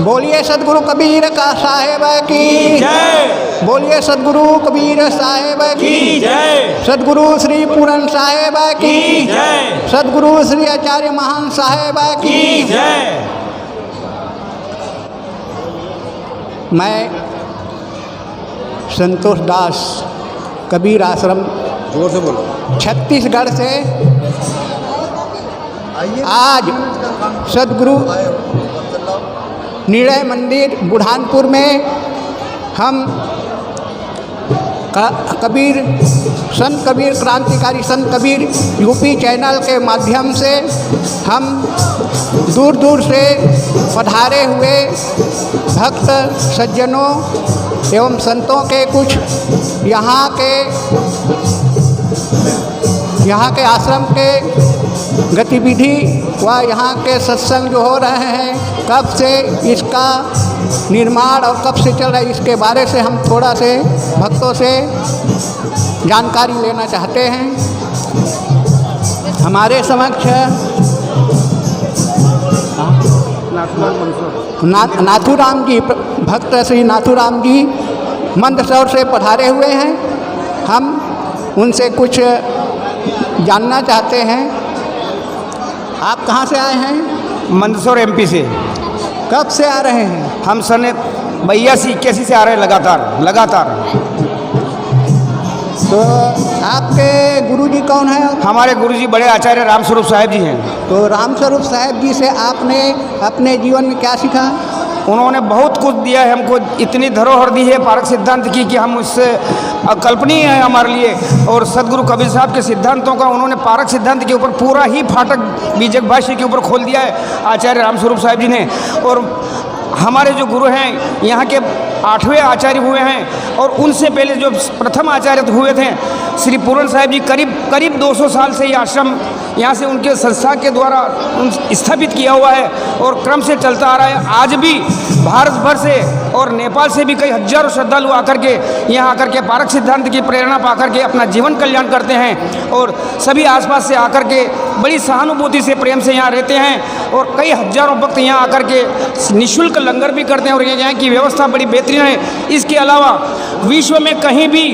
बोलिए सदगुरु कबीर का साहेब की जय। बोलिए सदगुरु कबीर साहेब की जय। सदगुरु श्री पूरन साहेब की जय। सदगुरु श्री आचार्य महान साहेब की जय। मैं संतोष दास कबीर आश्रम जोर से बोलो। छत्तीसगढ़ से आज सदगुरु निर्णय मंदिर बुरहानपुर में हम कबीर संत कबीर क्रांतिकारी संत कबीर यूपी चैनल के माध्यम से हम दूर दूर से पधारे हुए भक्त सज्जनों एवं संतों के कुछ यहाँ के आश्रम के गतिविधि व यहाँ के सत्संग जो हो रहे हैं, कब से इसका निर्माण और कब से चल रहा है, इसके बारे से हम थोड़ा से भक्तों से जानकारी लेना चाहते हैं। हमारे समक्ष नाथूराम जी, भक्त श्री नाथूराम जी मंदसौर से पधारे हुए हैं। हम उनसे कुछ जानना चाहते हैं। आप कहाँ से आए हैं? मंदसौर एमपी से। कब से आ रहे हैं? हम सन 82-81 से आ रहे हैं लगातार। तो आपके गुरुजी कौन है? हमारे गुरुजी बड़े आचार्य रामस्वरूप साहेब जी हैं। तो रामस्वरूप साहेब जी से आपने अपने जीवन में क्या सीखा? उन्होंने बहुत कुछ दिया है हमको, इतनी धरोहर दी है पारक सिद्धांत की कि हम उससे अकल्पनीय है हमारे लिए। और सदगुरु कबीर साहब के सिद्धांतों का उन्होंने पारक सिद्धांत के ऊपर पूरा ही फाटक बीजक भाष्य के ऊपर खोल दिया है आचार्य रामस्वरूप साहेब जी ने। और हमारे जो गुरु हैं यहाँ के 8वें आचार्य हुए हैं, और उनसे पहले जो प्रथम आचार्य हुए थे श्री पूरन साहेब जी, करीब 200 साल से ये आश्रम यहाँ से उनके संस्था के द्वारा स्थापित किया हुआ है और क्रम से चलता आ रहा है। आज भी भारत भर से और नेपाल से भी कई हजारों श्रद्धालु आकर के यहाँ आकर के पारक सिद्धांत की प्रेरणा पाकर के अपना जीवन कल्याण करते हैं। और सभी आसपास से आकर के बड़ी सहानुभूति से प्रेम से यहाँ रहते हैं। और कई हजारों भक्त यहाँ आकर के निःशुल्क लंगर भी करते हैं और यहाँ की व्यवस्था बड़ी बेहतरीन है। इसके अलावा विश्व में कहीं भी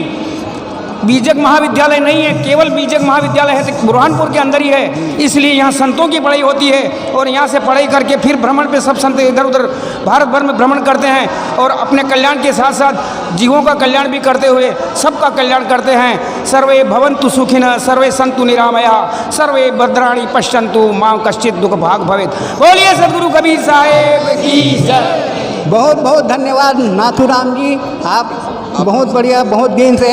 बीजक महाविद्यालय नहीं है, केवल बीजक महाविद्यालय है तो बुरहानपुर के अंदर ही है। इसलिए यहाँ संतों की पढ़ाई होती है और यहाँ से पढ़ाई करके फिर भ्रमण पे सब संत इधर उधर भारत भर में भ्रमण करते हैं और अपने कल्याण के साथ साथ जीवों का कल्याण भी करते हुए सबका कल्याण करते हैं। सर्वे भवन्तु सुखिनः, सर्वे सन्तु निरामयाः, सर्वे भद्राणि पश्यन्तु मां कश्चित् दुःख भाग भवेत्। बोलिए सदगुरु कबीर साहेब की जय। बहुत बहुत धन्यवाद नाथूराम जी। आप बहुत बढ़िया, बहुत दिन से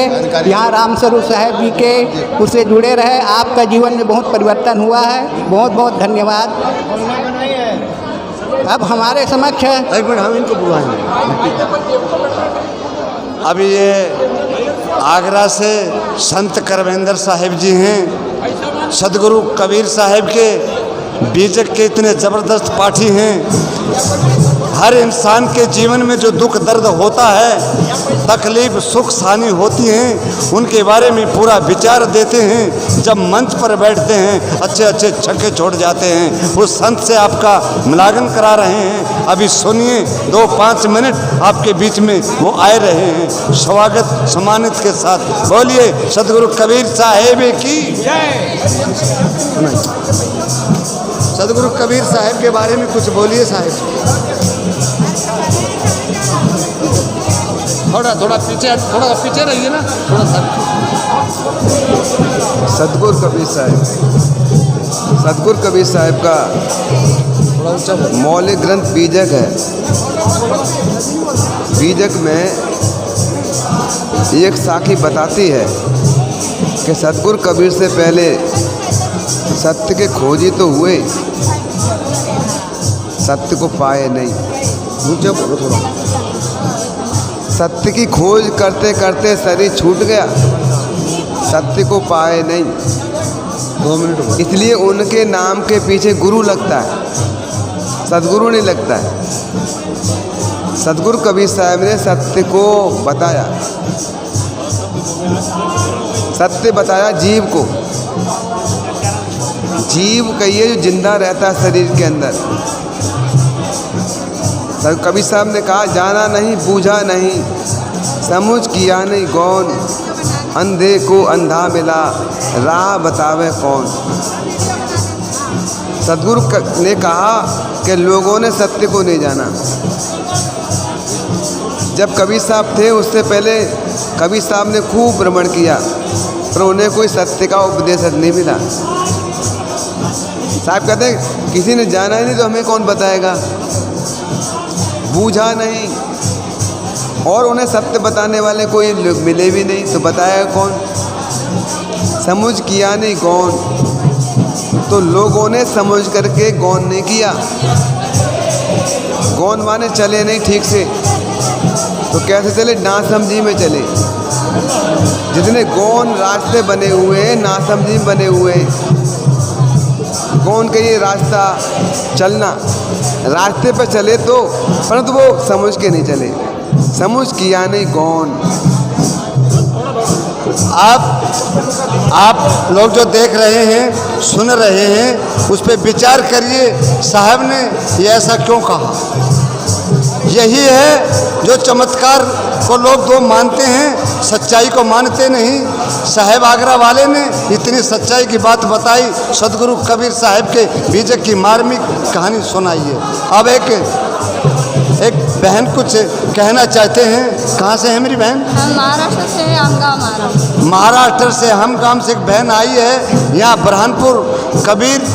यहाँ रामस्वरूप साहेब जी के उससे जुड़े रहे, आपका जीवन में बहुत परिवर्तन हुआ है। बहुत बहुत धन्यवाद। अब हमारे समक्ष एक मिनट, हम इनको बुलाएंगे। अभी ये आगरा से संत करवेंद्र साहिब जी हैं, सदगुरु कबीर साहिब के बीजक के इतने ज़बरदस्त पाठी हैं। हर इंसान के जीवन में जो दुख दर्द होता है, तकलीफ सुख हानि होती हैं, उनके बारे में पूरा विचार देते हैं। जब मंच पर बैठते हैं अच्छे अच्छे छक्के छोड़ जाते हैं। उस संत से आपका मिलान करा रहे हैं। अभी सुनिए, 2-5 मिनट आपके बीच में वो आए रहे हैं स्वागत सम्मानित के साथ। बोलिए सदगुरु कबीर साहेब की जय। सदगुरु कबीर साहेब के बारे में कुछ बोलिए साहेब। थोड़ा पीछे रहिए ना, थोड़ा सा। सदगुरु कबीर साहिब का मौलिक ग्रंथ बीजक है। बीजक में एक साखी बताती है कि सदगुरु कबीर से पहले सत्य के खोजी तो हुए, सत्य को पाए नहीं। नीचे बोलो थोड़ा। सत्य की खोज करते करते शरीर छूट गया, सत्य को पाए नहीं। 2 मिनट। इसलिए उनके नाम के पीछे गुरु लगता है, सदगुरु नहीं लगता है। सदगुरु कबीर साहब ने सत्य को बताया, सत्य बताया जीव को। जीव कहिए जो जिंदा रहता है शरीर के अंदर, तो कबीर साहब ने कहा, जाना नहीं बूझा नहीं, समझ किया नहीं गौन, अंधे को अंधा मिला, राह बतावे कौन। सदगुरु ने कहा कि लोगों ने सत्य को नहीं जाना। जब कबीर साहब थे उससे पहले कबीर साहब ने खूब भ्रमण किया, पर उन्हें कोई सत्य का उपदेश नहीं मिला। साहब कहते हैं, किसी ने जाना ही नहीं तो हमें कौन बताएगा। बूझा नहीं, और उन्हें सत्य बताने वाले कोई लोग मिले भी नहीं, तो बताएगा कौन। समझ किया नहीं गौन, तो लोगों ने समझ करके गौन नहीं किया। गौन माने चले नहीं ठीक से, तो कैसे चले, नासमझी में चले। जितने गौन रास्ते बने हुए हैं, नासमझी में बने हुए हैं। गौन का ये रास्ता चलना, रास्ते पर चले तो, परंतु वो समझ के नहीं चले। समझ किया नहीं गौन। आप लोग जो देख रहे हैं, सुन रहे हैं, उस पर विचार करिए, साहब ने ये ऐसा क्यों कहा। यही है जो चमत्कार को लोग दो मानते हैं, सच्चाई को मानते नहीं। साहेब आगरा वाले ने इतनी सच्चाई की बात बताई, सदगुरु कबीर साहब के बीजक की मार्मिक कहानी सुनाई है। अब एक बहन कुछ कहना चाहते हैं। कहाँ से है मेरी बहन? हम महाराष्ट्र से हैं, हम गाँव महाराष्ट्र। महाराष्ट्र से हम गांव से एक बहन आई है। यहाँ बुरहानपुर कबीर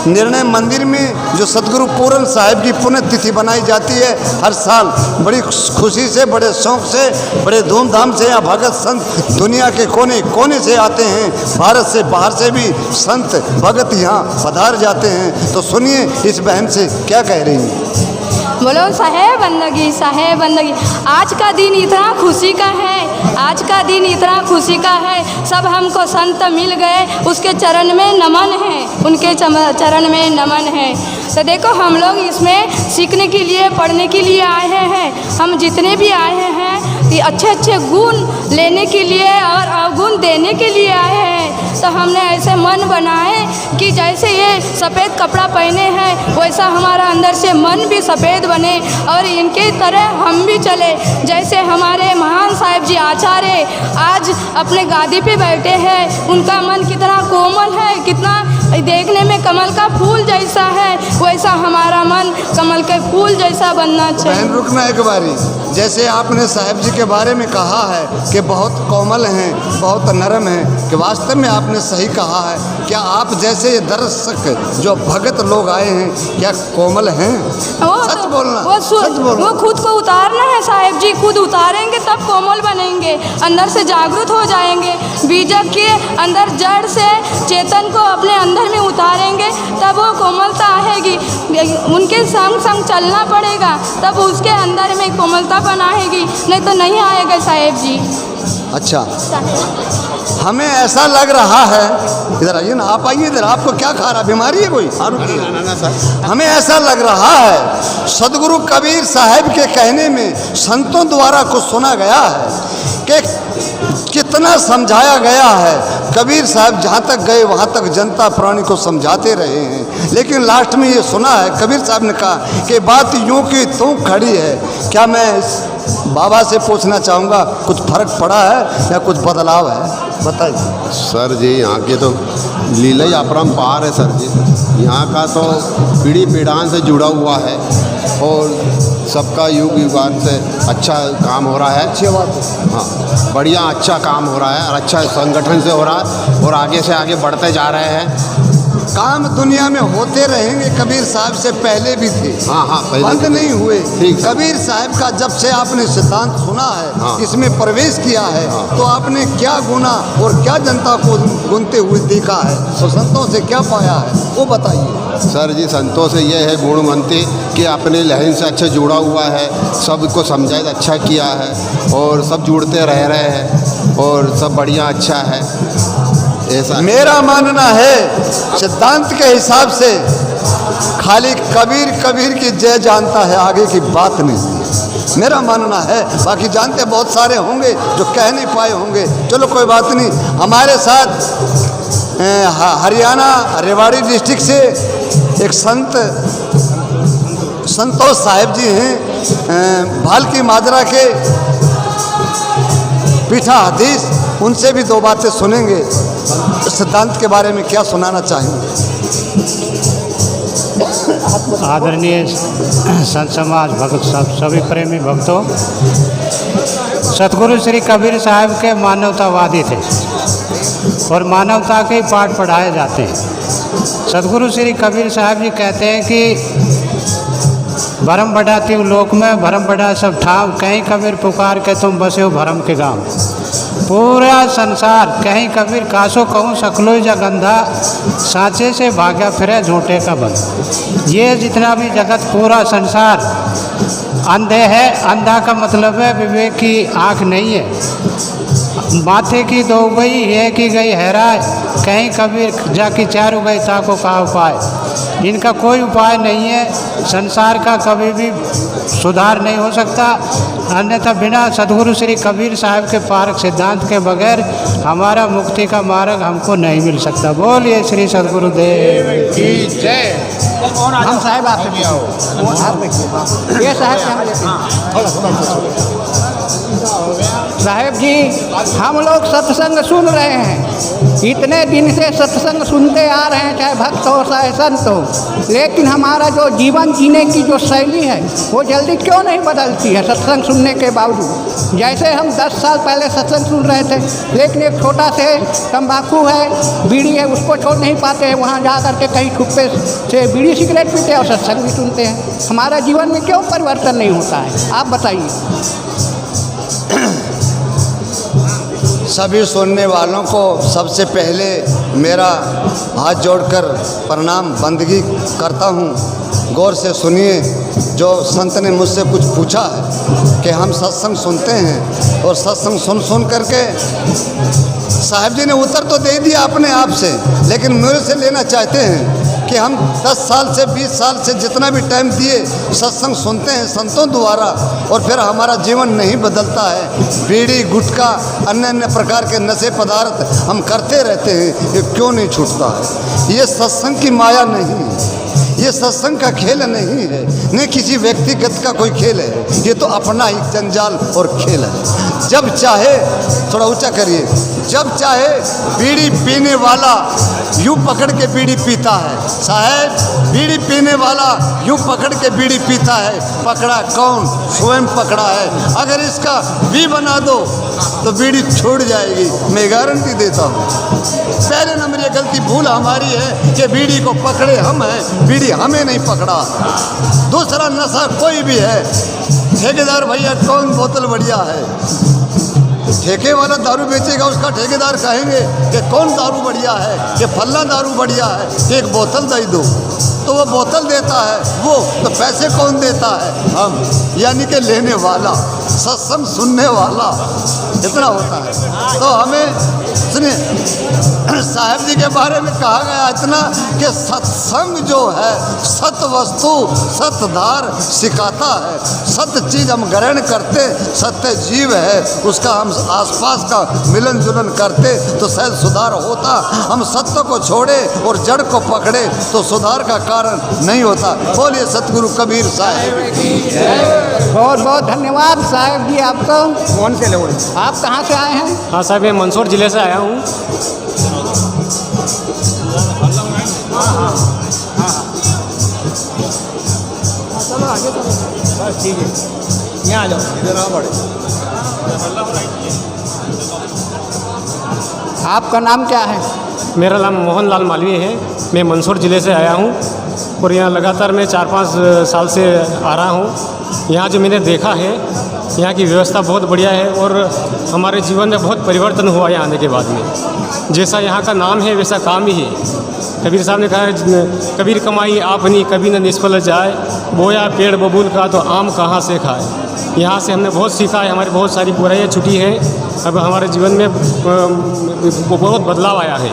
निर्णय मंदिर में जो सदगुरु पूरन साहिब की पुण्यतिथि बनाई जाती है हर साल, बड़ी खुशी से, बड़े शौक से, बड़े धूमधाम से यहाँ भगत संत दुनिया के कोने कोने से आते हैं। भारत से बाहर से भी संत भगत यहाँ पधार जाते हैं। तो सुनिए इस बहन से क्या कह रही हैं। बोलो साहेब बंदगी, साहेब बंदगी। आज का दिन इतना खुशी का है, आज का दिन इतना खुशी का है। सब हमको संत मिल गए, उसके चरण में नमन है, उनके चरण में नमन है। तो देखो हम लोग इसमें सीखने के लिए, पढ़ने के लिए आए हैं। हम जितने भी आए हैं कि अच्छे अच्छे गुण लेने के लिए और अवगुण देने के लिए आए हैं। तो हमने ऐसे मन बनाए कि जैसे ये सफ़ेद कपड़ा पहने हैं, वैसा हमारा अंदर से मन भी सफ़ेद बने और इनके तरह हम भी चले। जैसे हमारे महान साहिब जी आचार्य आज अपने गादी पे बैठे हैं, उनका मन कितना कोमल है, कितना देखने में कमल का फूल जैसा है, वैसा हमारा मन कमल के फूल जैसा बनना चाहिए। बहन रुकना एक बारी। जैसे आपने साहिब जी के बारे में कहा है कि बहुत कोमल हैं, बहुत नरम हैं, कि वास्तव में आपने सही कहा है। क्या आप जैसे दर्शक जो भगत लोग आए हैं, क्या कोमल हैं? सच बोलना, सच बोलना। वो खुद को उतारना है साहिब जी, खुद उतारेंगे तब कोमल बनेंगे, अंदर से जागरूक हो जाएंगे। बीजक के अंदर जड़ से चेतन को अपने अंदर में उतारेंगे तब वो कोमलता आएगी। उनके संग संग चलना पड़ेगा तब उसके अंदर में कोमलता बनाएगी, नहीं तो नहीं आएगा साहिब जी। अच्छा, हमें ऐसा लग रहा है, इधर आइए ना, आप आइए इधर। आपको क्या खा रहा, बीमारी है कोई? हमें ऐसा लग रहा है सदगुरु कबीर साहब के कहने में संतों द्वारा कुछ सुना गया है कि कितना समझाया गया है। कबीर साहब जहाँ तक गए वहाँ तक जनता प्राणी को समझाते रहे हैं, लेकिन लास्ट में ये सुना है कबीर साहब ने कहा कि बात यूँ की तू खड़ी है। क्या मैं इस बाबा से पूछना चाहूँगा, कुछ फर्क पड़ा है या कुछ बदलाव है? बताइए सर जी। यहाँ के तो लीला ही अपरंपार है सर जी। यहाँ का तो पीढ़ी पीढ़ान से जुड़ा हुआ है और सबका युग युगान से अच्छा काम हो रहा है। अच्छी बात है। हाँ, बढ़िया अच्छा काम हो रहा है और अच्छा संगठन से हो रहा है और आगे से आगे बढ़ते जा रहे हैं। काम दुनिया में होते रहेंगे, कबीर साहब से पहले भी थे। हाँ हाँ, पहले बंद नहीं हुए। ठीक। कबीर साहब का जब से आपने सिद्धांत सुना है, हाँ। इसमें प्रवेश किया है, हाँ। तो आपने क्या गुना और क्या जनता को गुनते हुए देखा है, तो संतों से क्या पाया है वो बताइए। सर जी, संतों से ये है गुणवंती कि अपने लहन से अच्छा जुड़ा हुआ है, सबको समझाया अच्छा किया है और सब जुड़ते रह रहे हैं और सब बढ़िया अच्छा है। ऐसा मेरा मानना है सिद्धांत के हिसाब से खाली कबीर कबीर की जय जानता है, आगे की बात नहीं। मेरा मानना है, बाकी जानते बहुत सारे होंगे जो कह नहीं पाए होंगे। चलो कोई बात नहीं। हमारे साथ हरियाणा रेवाड़ी डिस्ट्रिक्ट से एक संत संतोष साहिब जी हैं भालकी माजरा के पीठा हदीस, उनसे भी दो बातें सुनेंगे। सिद्धांत के बारे में क्या सुनाना चाहेंगे? आदरणीय संत समाज भक्त सभी प्रेमी भक्तों, सतगुरु श्री कबीर साहब के मानवतावादी थे और मानवता के पाठ पढ़ाए जाते हैं। सतगुरु श्री कबीर साहब जी कहते हैं कि भरम बढ़ा तीव लोक में, भरम बढ़ा सब ठाव, कहीं कबीर पुकार के तुम बसे हो भरम के गाँव। पूरा संसार कहीं कबीर कासो कहूँ सकलो जगंधा, सांचे से भाग्या फिरे झूठे का बंध। ये जितना भी जगत पूरा संसार अंधे है। अंधा का मतलब है विवेक की आँख नहीं है। माथे की दो गई है कि गई हैराय, कहीं कबीर जाकी चार गई ताको का उपाय। इनका कोई उपाय नहीं है। संसार का कभी भी सुधार नहीं हो सकता, अन्यथा बिना सद्गुरु श्री कबीर साहब के पारक सिद्धांत के बगैर हमारा मुक्ति का मार्ग हमको नहीं मिल सकता। बोलिए श्री सद्गुरुदेव की जय। हम साहब आपसे ये साहब से हम लेते हैं। साहेब जी, हम लोग सत्संग सुन रहे हैं, इतने दिन से सत्संग सुनते आ रहे हैं, चाहे भक्त हो चाहे संत हो, लेकिन हमारा जो जीवन जीने की जो शैली है वो जल्दी क्यों नहीं बदलती है सत्संग सुनने के बावजूद। जैसे हम 10 साल पहले सत्संग सुन रहे थे, लेकिन एक छोटा से तंबाकू है, बीड़ी है, उसको छोड़ नहीं पाते हैं, वहाँ जा कर के कहीं ठुप्पे से बीड़ी सिगरेट पीते हैं और सत्संग भी सुनते हैं। हमारा जीवन में क्यों परिवर्तन नहीं होता है, आप बताइए। सभी सुनने वालों को सबसे पहले मेरा हाथ जोड़कर प्रणाम बंदगी करता हूँ। गौर से सुनिए, जो संत ने मुझसे कुछ पूछा है कि हम सत्संग सुनते हैं और सत्संग सुन करके साहब जी ने उत्तर तो दे दिया अपने आप से, लेकिन मेरे से लेना चाहते हैं कि हम 10 साल से 20 साल से जितना भी टाइम दिए सत्संग सुनते हैं संतों द्वारा, और फिर हमारा जीवन नहीं बदलता है। बीड़ी गुटखा अन्य अन्य प्रकार के नशे पदार्थ हम करते रहते हैं, ये क्यों नहीं छूटता है? ये सत्संग की माया नहीं है, ये सत्संग का खेल नहीं है, न किसी व्यक्तिगत का कोई खेल है, ये तो अपना ही जंजाल और खेल है। जब चाहे, थोड़ा ऊंचा करिए, जब चाहे बीड़ी पीने वाला यूँ पकड़ के बीड़ी पीता है। साहब, बीड़ी पीने वाला यूँ पकड़ के बीड़ी पीता है, पकड़ा कौन? स्वयं पकड़ा है। अगर इसका भी बना दो तो बीड़ी छूट जाएगी, मैं गारंटी देता हूँ। पहले नंबर ये गलती भूल हमारी है कि बीड़ी को पकड़े हम हैं, बीड़ी हमें नहीं पकड़ा। दूसरा नशा कोई भी है, ठेकेदार भैया कौन बोतल बढ़िया है, ठेके वाला दारू बेचेगा, उसका ठेकेदार कहेंगे कि कौन दारू बढ़िया है, कि फल्ला दारू बढ़िया है, कि एक बोतल दे दो, तो वो बोतल देता है वो, तो पैसे कौन देता है? हम, यानी कि लेने वाला, सत्संग सुनने वाला, इतना होता है। तो हमें सुनिए, साहब जी के बारे में कहा गया इतना कि सत्संग जो है सत वस्तु सतधार सिखाता है, सत्य चीज़ हम ग्रहण करते, सत्य जीव है, उसका हम आसपास का मिलन जुलन करते तो शायद सुधार होता। हम सत्य को छोड़े और जड़ को पकड़े तो सुधार का कारण नहीं होता। बोलिए सतगुरु कबीर साहब की जय। बहुत बहुत धन्यवाद साहब जी आपका। कौन से लोग? आप कहाँ से आए हैं? हाँ साहब, मैं मंदसौर ज़िले से आया हूँ। ठीक है, यहाँ आ जाओ, इधर आ पड़े। आपका नाम क्या है? मेरा नाम मोहन लाल मालवीय है। मैं मंदसौर ज़िले से आया हूँ और यहाँ लगातार मैं 4-5 साल से आ रहा हूँ। यहाँ जो मैंने देखा है, यहाँ की व्यवस्था बहुत बढ़िया है और हमारे जीवन में बहुत परिवर्तन हुआ यहाँ आने के बाद में। जैसा यहाँ का नाम है वैसा काम ही है। कबीर साहब ने कहा है, कबीर कमाई आपनी कभी न निष्फल जाए, बोया पेड़ बबूल का तो आम कहाँ से खाए। यहाँ से हमने बहुत सीखा है, हमारी बहुत सारी बुराइयाँ छुटी है अब हमारे जीवन में बहुत बदलाव आया है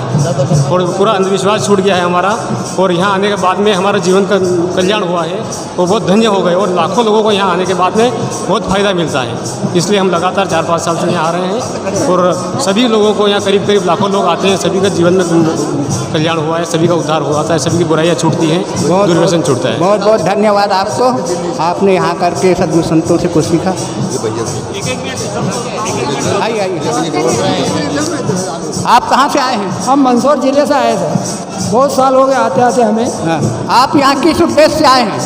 और पूरा अंधविश्वास छूट गया है हमारा। और यहाँ आने के बाद में हमारा जीवन का कल्याण हुआ है और बहुत धन्य हो गए, और लाखों लोगों को यहाँ आने के बाद में बहुत फ़ायदा मिलता है। इसलिए हम लगातार 4-5 साल से यहाँ आ रहे हैं और सभी लोगों को यहाँ करीब करीब लाखों लोग आते हैं। सभी का जीवन में कल्याण हुआ है, सभी का उद्धार हुआ है, सभी की बुराइयाँ छूटती हैं, दुर्व्यसन छूटता है। बहुत बहुत धन्यवाद आपको, आपने यहाँ करके सदगुरु संतों से कुछ सीखा। आइए आइए, आप कहाँ से आए हैं? हम मंदसौर जिले से आए थे, बहुत साल हो गए आते आते हमें। हाँ। आप यहाँ किस उद्देश्य से आए हैं?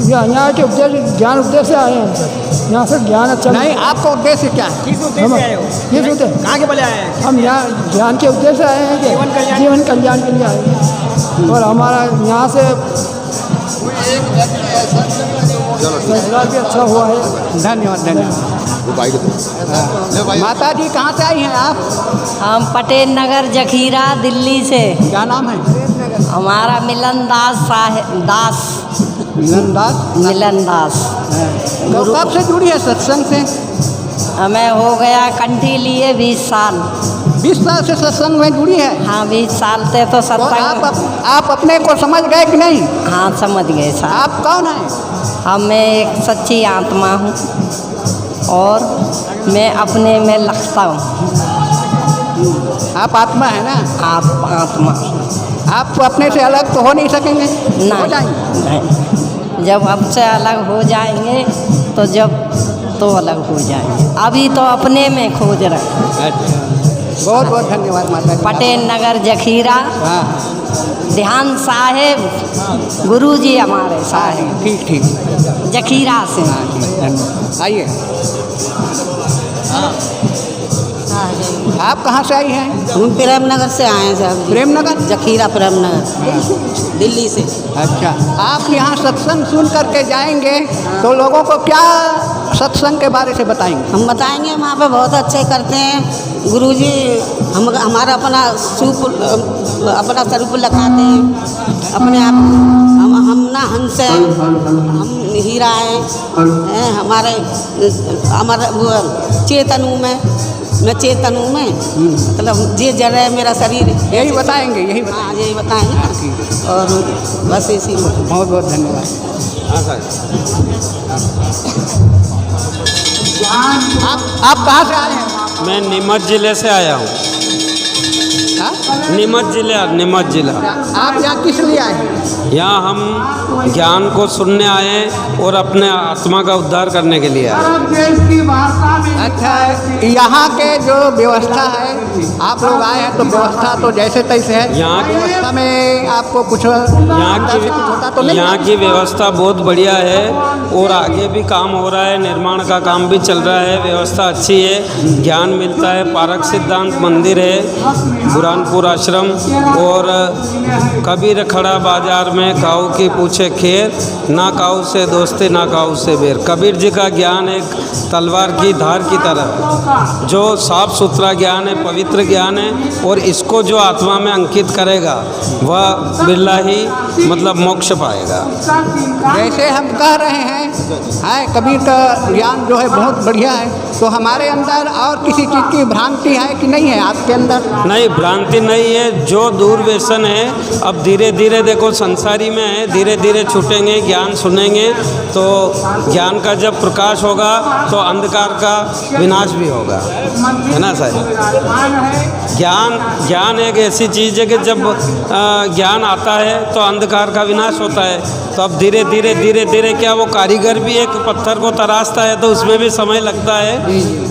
यहाँ के उद्देश्य ज्ञान उद्देश्य से आए हैं। यहाँ से ज्ञान अच्छा नहीं, आपका उद्देश्य क्या है? किस उद्देश्य से आए हो? किस उद्देश्य? कहाँ के बोले आए हैं? हम यहाँ ज्ञान के उद्देश्य से आए हैं कि जीवन कल्याण के लिए आए हैं। और हमारा यहाँ से रोजगार भी अच्छा हुआ है। धन्यवाद धन्यवाद। माता जी कहाँ से आई हैं आप? हम पटेल नगर जखीरा दिल्ली से। क्या नाम है? हमारा मिलन दास मिलन दास। मिलन दास। तो कब से जुड़ी है सत्संग से? हमें हो गया कंठी लिए 20 साल। 20 साल से सत्संग में जुड़ी है? हाँ, 20 साल से तो सत्संग। आप अपने को समझ गए कि नहीं? हाँ, समझ गए साहब। आप कौन हैं? हम मैं एक सच्ची आत्मा हूँ और मैं अपने में लगता हूँ। आप आत्मा है ना? आप आत्मा। आप अपने से अलग तो हो नहीं सकेंगे? हो जाएंगे? नहीं, जब हमसे अलग हो जाएंगे तो अलग हो जाएंगे। अभी तो अपने में खोज रहे हैं। बहुत बहुत धन्यवाद माता जी। पटेल नगर जखीरा। हाँ, ध्यान साहेब गुरुजी हमारे साहेब। ठीक ठीक, जखीरा से। आइए। आप कहाँ से आई हैं? हम प्रेम नगर से आए हैं साहब। प्रेम नगर? जखीरा प्रेम नगर, दिल्ली से। अच्छा, आप यहाँ सत्संग सुन करके जाएंगे तो लोगों को क्या सत्संग के बारे से बताएंगे? हम बताएंगे वहाँ पे बहुत अच्छे करते हैं गुरुजी। हमारा अपना स्वरूप लगाते हैं अपने आप। हम ना हंस हैं, हम हीरा हैं। हमारे वो चेतनु में, मैं चेतनु में मतलब जे जड़ है मेरा शरीर। यही बताएंगे? यही हाँ, यही बताएंगे। और बस इसी में बहुत बहुत धन्यवाद। आप कहाँ से आए हैं? मैं नीमच जिले से आया हूँ। नीमच जिला। आप यहाँ किस लिए आए हैं? यहाँ हम ज्ञान को सुनने आए और अपने आत्मा का उद्धार करने के लिए आए। अच्छा, यहाँ के जो व्यवस्था है, आप लोग आए हैं तो व्यवस्था तो जैसे तैसे है। यहाँ की व्यवस्था में आपको कुछ यहाँ की व्यवस्था बहुत बढ़िया है और आगे भी काम हो रहा है, निर्माण का काम भी चल रहा है। व्यवस्था अच्छी है, ज्ञान मिलता है। पारक सिद्धांत मंदिर है, बुरहानपुर आश्रम। और कबीर खड़ा बाजार में काऊ की पूछे खेर, ना काऊ से दोस्ती ना काऊ से बेर। कबीर जी का ज्ञान एक तलवार की धार की तरह है, जो साफ सुथरा ज्ञान है, पवित्र ज्ञान है। और इसको जो आत्मा में अंकित करेगा वह बिरला ही मतलब मोक्ष पाएगा। जैसे हम कह रहे हैं कबीर का ज्ञान जो है बहुत बढ़िया है, तो हमारे अंदर और किसी चीज़ की भ्रांति है कि नहीं है आपके अंदर? नहीं, भ्रांति नहीं है। जो दूर व्यसन है अब धीरे धीरे देखो संसारी में है, धीरे धीरे छूटेंगे। ज्ञान सुनेंगे तो ज्ञान का जब प्रकाश होगा तो अंधकार का विनाश भी होगा, है ना साहब? ज्ञान एक ऐसी चीज़ है कि जब ज्ञान आता है तो अंधकार का विनाश होता है। तो अब धीरे धीरे क्या वो कारीगर भी एक पत्थर को तराशता है तो उसमें भी समय लगता है।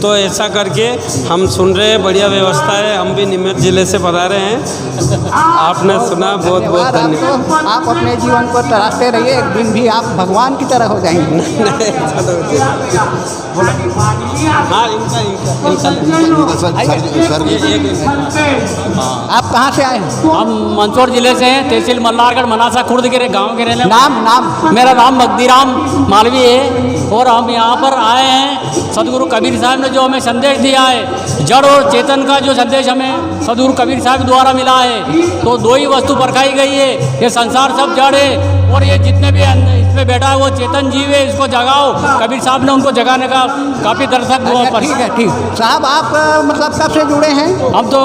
तो ऐसा करके हम सुन रहे हैं, बढ़िया व्यवस्था है। हम भी नीमच जिले से पधारे हैं। आपने सुना, बहुत बहुत धन्यवाद। आप अपने जीवन को तराशते रहिए, एक दिन भी आप भगवान की तरह हो जाएंगे। आप कहाँ से आए हैं? हम मंदसौर जिले से हैं, तहसील मल्हारगढ़ मनासा खुर्द के गांव के रहने। नाम मेरा नाम मगदीराम मालवी है और हम यहाँ पर आए हैं। सदगुरु कबीर साहब ने जो हमें संदेश दिया है, जड़ और चेतन का जो संदेश हमें सदगुरु कबीर साहब द्वारा मिला है, तो दो ही वस्तु परखाई गई है, ये संसार सब जड़ है और ये जितने भी पे बैठा है वो चेतन जीव है, इसको जगाओ। कबीर साहब ने उनको जगाने का काफ़ी दर्शक अच्छा, ठीक है, ठीक। साहब आप मतलब कब से जुड़े हैं? हम तो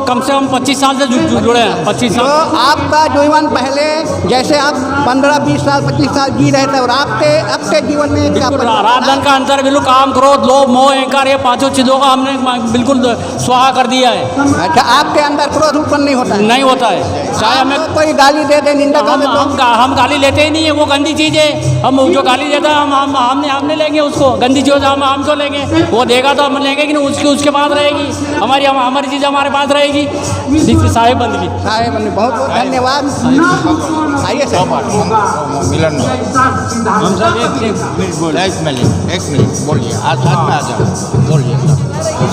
कम से कम 25 साल से जुड़े हैं, 25 साल। तो आपका जीवन पहले जैसे आप 15-20 साल 25 साल जी रहे थे और आपके जीवन में क्या रात दिन का अंतर, बिल्कुल काम क्रोध लोभ मोह अहंकार ये पांचों चीज़ों का हमने बिल्कुल स्वाहा कर दिया है। अच्छा, आपके अंदर क्रोध उत्पन्न नहीं होता है? नहीं होता है। चाहे हमें कोई गाली दे दे, निंदा कर दे तो हम गाली लेते ही नहीं है, वो गंदी चीज़ है। हम जो गाली देता है हम लेंगे उसको, गंदी चीज़ हम क्यों लेंगे? वो देगा तो हम लेंगे कि नहीं, उसके पास रहेगी, हमारी चीज़ हमारे पास रहेगी। साहेब बंदगी बहुत बहुत धन्यवाद। आइए मिलन हम सब एक मिनट बोलिए, आज में आ जाओ, बोलिए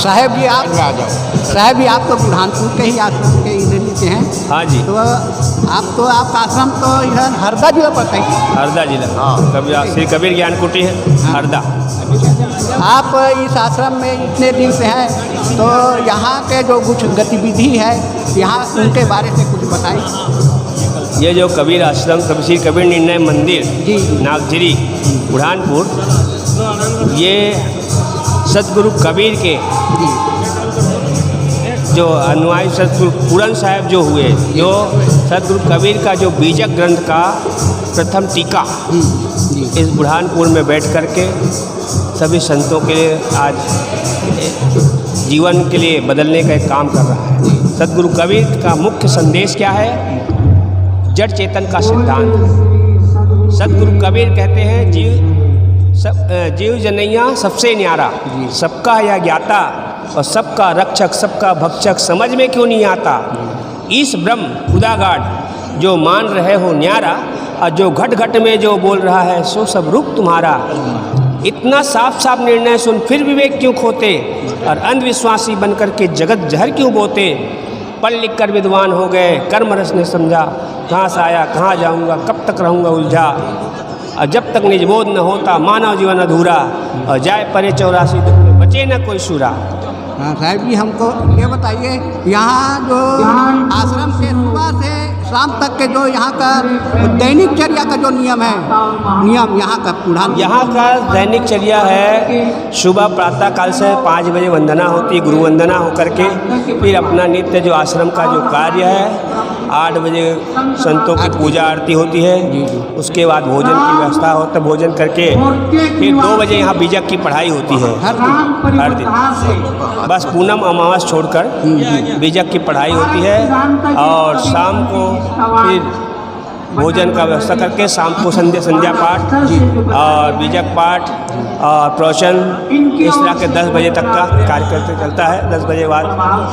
साहेब जी आप तो बुरहानपुर के ही आश्रम के इधर के हैं। हाँ जी। तो आपका आश्रम तो इधर हरदा जिला पड़ता है? हरदा जिला, हाँ। श्री कबीर ज्ञान कुटी है, हरदा। आप इस आश्रम में इतने दिन से हैं, तो यहाँ के जो कुछ गतिविधि है यहाँ उनके बारे से कुछ बताइए। ये जो कबीर आश्रम श्री कबीर निर्णय मंदिर जी नागजरी बुरहानपुर, ये सतगुरु कबीर के जो अनुयायी सतगुरु पूरन साहब जो हुए, जो सतगुरु कबीर का जो बीजक ग्रंथ का प्रथम टीका इस बुरहानपुर में बैठ कर के सभी संतों के लिए आज जीवन के लिए बदलने का एक काम कर रहा है। सतगुरु कबीर का मुख्य संदेश क्या है? जड़ चेतन का सिद्धांत। सतगुरु कबीर कहते हैं जीव जनैया सबसे न्यारा, सबका यह ज्ञाता और सबका रक्षक, सबका भक्षक, समझ में क्यों नहीं आता? इस ब्रह्म खुदागाड जो मान रहे हो न्यारा, और जो घट घट में जो बोल रहा है सो सब रूप तुम्हारा। इतना साफ साफ निर्णय सुन फिर विवेक क्यों खोते, और अंधविश्वासी बनकर के जगत जहर क्यों बोते? पढ़ लिख कर विद्वान हो गए, कर्म रस ने समझा, कहाँ से आया कहाँ जाऊँगा, कब तक रहूँगा उलझा। और जब तक निजबोध न होता मानव जीवन अधूरा, और जाए परे 84 दुख में बचे न कोई शुरा। हाँ साहब जी, हमको ये बताइए, यहाँ जो आश्रम से सुबह से शाम तक के जो यहाँ का दैनिक चर्या का जो नियम यहाँ का बुरहानपुर, यहाँ का दैनिक चर्या है, सुबह प्रातः काल से 5 बजे वंदना होती है, गुरु वंदना होकर के फिर अपना नित्य जो आश्रम का जो कार्य है, 8 बजे संतों की पूजा आरती होती है, उसके बाद भोजन की व्यवस्था होता है, भोजन करके फिर 2 बजे यहाँ बीजक की पढ़ाई होती है हर दिन। बस पूनम अमावस छोड़कर बीजक की पढ़ाई होती है, और शाम को फिर भोजन का व्यवस्था करके शाम को संध्या पाठ और बीजक पाठ और प्रवचन, इस तरह के 10 बजे तक का कार्यक्रम चलता है। 10 बजे बाद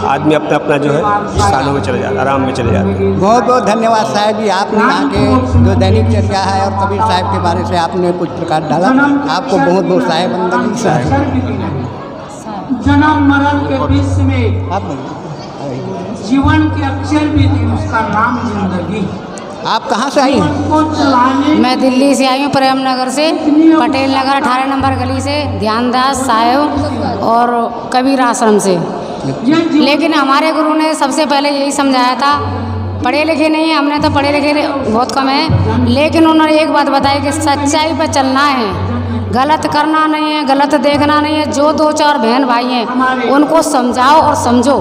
आदमी अपना अपना जो है स्थानों में चले जाता, आराम में चले जाते हैं। बहुत बहुत धन्यवाद साहब जी, आपने यहाँ के जो दैनिक चर्या है और कबीर साहब के बारे से आपने कुछ प्रकाश डाला, आपको बहुत बहुत साहेब बंदगी। जन्म मरण के बीच में जीवन के अक्षर भी थे, उसका नाम जिंदगी। आप कहाँ से आई हैं? मैं दिल्ली से आई हूँ, प्रेम नगर से, पटेल नगर 18 नंबर गली से, ध्यानदास साहेब और कबीर आश्रम से। लेकिन हमारे गुरु ने सबसे पहले यही समझाया था, पढ़े लिखे नहीं, हमने तो पढ़े लिखे बहुत कम है, लेकिन उन्होंने एक बात बताई कि सच्चाई पर चलना है, गलत करना नहीं है, गलत देखना नहीं है। जो 2-4 बहन भाई हैं उनको समझाओ और समझो,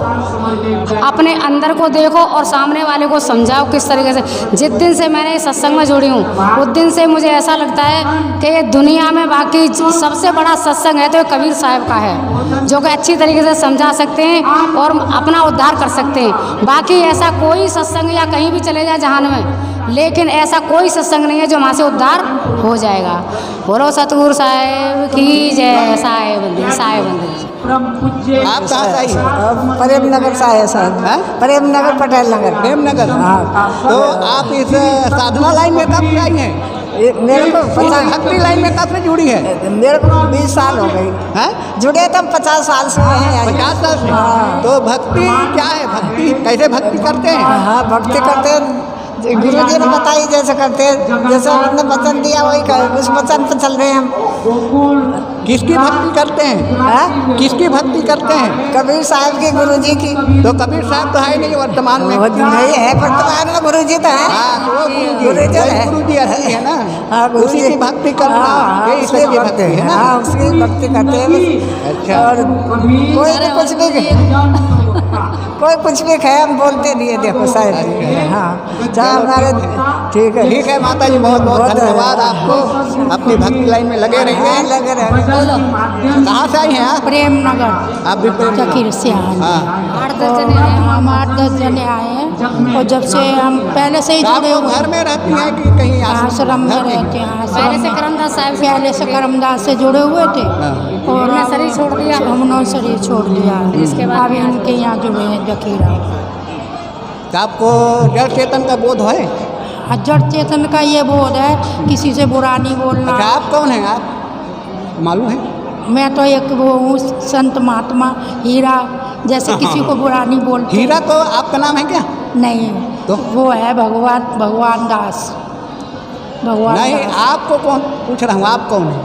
अपने अंदर को देखो और सामने वाले को समझाओ किस तरीके से। जिस दिन से मैंने इस सत्संग में जुड़ी हूँ उस दिन से मुझे ऐसा लगता है कि ये दुनिया में बाकी सबसे बड़ा सत्संग है तो कबीर साहब का है, जो कि अच्छी तरीके से समझा सकते हैं और अपना उद्धार कर सकते हैं। बाकी ऐसा कोई सत्संग या कहीं भी चले जाए जहान में, लेकिन ऐसा कोई सत्संग नहीं है जो वहाँ से उद्धार हो जाएगा। बोलो सतगुरु साहेब की जय। साहेब बंदगी, साहेब बंदगी। आप कहाँ से आई? प्रेम नगर से आए सर, प्रेम नगर पटेल नगर। प्रेम नगर, हाँ। तो आप इस साधना लाइन में कब से आई हैं? मेरे को भक्ति लाइन में कब से जुड़ी है? मेरे को 20 साल हो गई हैं, जुड़े तो 50 साल से हैं। 50 साल से? तो भक्ति क्या है? भक्ति कैसे भक्ति करते हैं? हाँ, भक्ति करते हैं, गुरु जी ने बताई जैसे करते हैं, जैसे उन्होंने वचन दिया वही कर, उस वचन पर चल रहे हैं हम। किसकी भक्ति करते हैं? हाँ? किसकी भक्ति करते हैं? कबीर साहब की, गुरु जी की। तो कबीर साहब तो है नहीं वर्तमान में। वो नहीं है वर्तमान में, गुरु जी तो है। हाँ, तो वो गुरु जी है। गुरु जी असली है ना। हाँ, गुरु उसी जी की भक्ति करना, हाँ, यही उसकी सच्ची भक्ति है ना। हाँ, उसकी भक्ति करते हैं बस। अच्छा। और कोई भी कुछ भी कोई कुछ भी कहे हम बोलते नहीं है, देखो शायद। हाँ, जहाँ हमारे ठीक है। ठीक है माता जी, बहुत बहुत धन्यवाद आपको। अपनी भक्ति लाइन में लगे रहिए। लगे रहे। कहाँ से आई हैं आप? प्रेम नगर। आप भी प्रेम चकीर से आए हैं। हाँ। 8-10 जने आए हैं। हम 8-10 जने आए हैं और जब से हम पहले से ही आप जुड़े लोग हुए घर में रहती हैं कि कहीं आश्रम में रहते हैं। पहले से करमदास साहब, पहले से करमदास से जुड़े हुए थे और शरीर छोड़ दिया, हमने शरीर छोड़ दिया। इसके बाद अभी इनके यहाँ जुड़े हैं जकीरा। तो आपको जड़ चेतन का बोध है? जड़ चेतन का ये बोध है, किसी से बुरा नहीं बोलना। अच्छा, आप कौन हैं? आप मालूम है? मैं तो एक वो हूँ संत महात्मा हीरा, जैसे किसी को बुरा नहीं बोलते। हीरा तो आपका नाम है क्या? नहीं तो वो है भगवान दास। भगवान नहीं, दास। आपको कौन पूछ रहा हूँ, आप कौन है?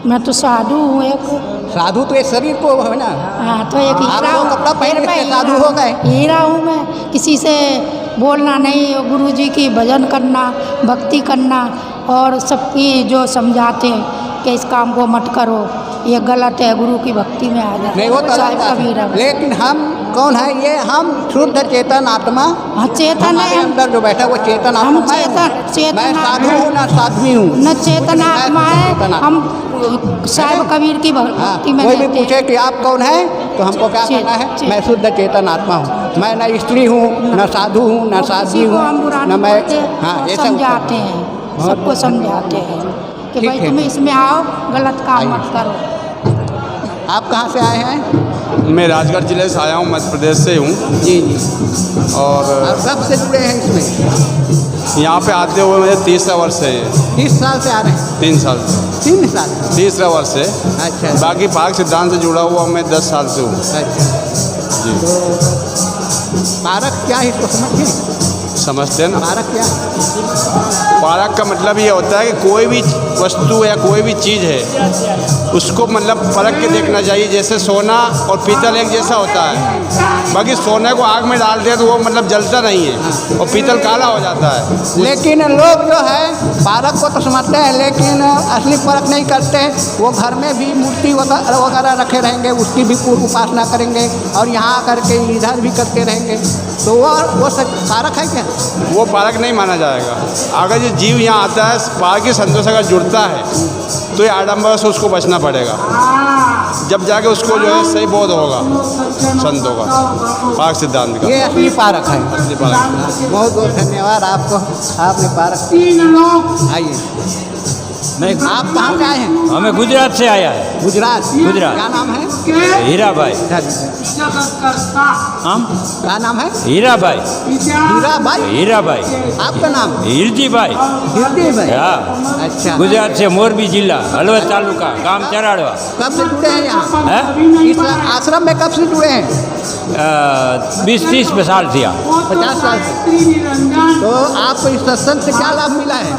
मैं तो साधु हूँ एक। साधु तो ये शरीर को है ना। हाँ, तो एक हीरा आप हूँ। कपड़ा पहन के हीरा साधु हो गए। हीरा हूँ मैं, किसी से बोलना नहीं, गुरु जी की भजन करना, भक्ति करना और सबकी जो समझाते हैं कि इस काम को मत करो, ये गलत है, गुरु की भक्ति में आ जाए। नहीं, वो तो अलग बात है। लेकिन हम कौन है? ये हम शुद्ध चेतन आत्मा। हाँ, चेतन हमारे है। अंदर जो बैठा वो चेतन आत्मा। हम चेतन मैं साधु हूँ ना साध्वी हूँ। न चेतन आत्मा है। हम साहब कबीर की भक्ति में कोई भी रहते हैं। पूछे कि आप कौन है तो हमको क्या कहना है? मैं शुद्ध चेतन आत्मा हूँ। मैं न स्त्री हूँ, न साधु हूँ, न साध्वी हूँ, न मैं। हाँ, ये सब समझाते हैं, सबको समझाते हैं कि भाई तुम इसमें आओ, गलत काम मत करो। आप कहाँ से आए हैं? मैं राजगढ़ जिले से आया हूँ, मध्य प्रदेश से हूँ। जी जी। और कब से जुड़े हैं इसमें? यहाँ पे आते हुए मुझे 30 वर्ष है। 30 साल से आ रहे हैं? 3 साल। 3 साल? 30 वर्ष है। अच्छा। बाकी पाक सिद्धांत से जुड़ा हुआ मैं 10 साल से हूँ। अच्छा जी। तो पारक क्या है, इसको समझिए। समझते हैं ना? पारक क्या है? पारक का मतलब ये होता है कि कोई भी वस्तु या कोई भी चीज़ है उसको मतलब परख के देखना चाहिए। जैसे सोना और पीतल एक जैसा होता है, बाकी सोने को आग में डालते हैं तो वो मतलब जलता नहीं है और पीतल काला हो जाता है। लेकिन लोग जो है पारक को तो समझते हैं, लेकिन असली परख नहीं करते। वो घर में भी मूर्ति वगैरह रखे रहेंगे, उसकी भी पूर्ण उपासना करेंगे और यहाँ आकर के इधर भी करते रहेंगे। तो वो सब पारक है क्या? वो पारक नहीं माना जाएगा। अगर ये जीव यहाँ आता है, पारक की संतों से अगर जुड़ता है तो ये आडम्बर से उसको बचना पड़ेगा। जब जाके उसको जो है सही बोध होगा संतों का, पारक सिद्धांत का। ये असली पारक है। असली पारक। बहुत बहुत धन्यवाद आपको, आपने पारक। आइए, आप कहाँ से आए हैं? हमें गुजरात से आया है। गुजरात? क्या नाम है? हीरा भाई। हम क्या नाम है? हीरा भाई। हीरा भाई? हीरा भाई। आपका नाम? हिरजी भाई। हिरजी भाई? हाँ। अच्छा। गुजरात से मोरबी जिला, हलवद तालुका, गांव चराड़वा। कब से जुड़े हैं यहाँ? इस आश्रम में कब से जुड़े हैं? 20-30 साल से। 50 साल से। तो आपको इस सत्संग से क्या लाभ मिला है?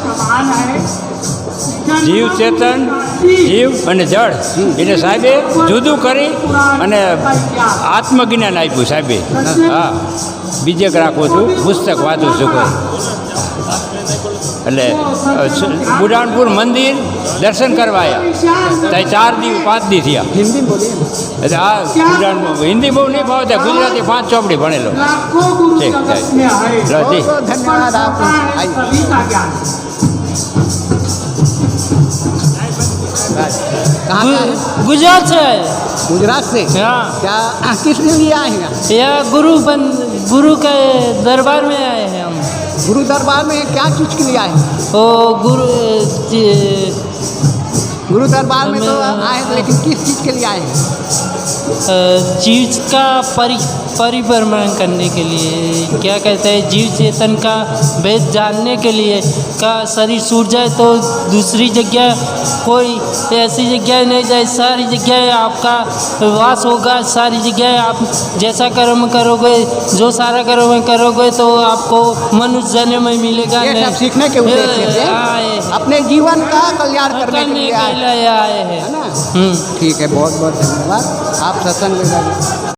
जीव चेतन, जीव અને જળ એને સાહેબે જુદું કરી અને આત્મજ્ઞાન આપ્યું સાહેબે. હા, બીજે રાખું છું, પુસ્તક વાંચું છું કોઈ. એટલે બુઢાનપુર મંદિર દર્શન કરવા આવ્યા ત્યાં 4 દી 5 દી થયા. हिंदी बोलिए. એટલે આ બુઢાનપુર હિન્દી બહુ નહીં ફાવતા, ગુજરાતી 5 ચોપડી ભણેલો. ઠીક ઠીક. धन्यवाद आपको. गुजरात से आए। गुजरात से? हाँ। क्या किस लिए आए हैं? यहाँ गुरु के दरबार में आए हैं हम। गुरु दरबार में क्या चीज़ के लिए आए हैं? ओ गुरु दरबार में तो आए हैं, लेकिन किस चीज़ के लिए आए हैं? चीज़ का परिभ्रमण करने के लिए, क्या कहते हैं, जीव चेतन का भेद जानने के लिए। का शरीर छूट जाए तो दूसरी जगह कोई ऐसी जगह नहीं जाए, सारी जगह आपका वास होगा। सारी जगह आप जैसा कर्म करोगे, जो सारा कर्म करोगे तो आपको मनुष्य जन्म में मिलेगा। ये सब सीखने के उद्देश्य से अपने जीवन का कल्याण करने के लिए आए हैं, है ना। ठीक है, बहुत बहुत धन्यवाद। आप सत्संग में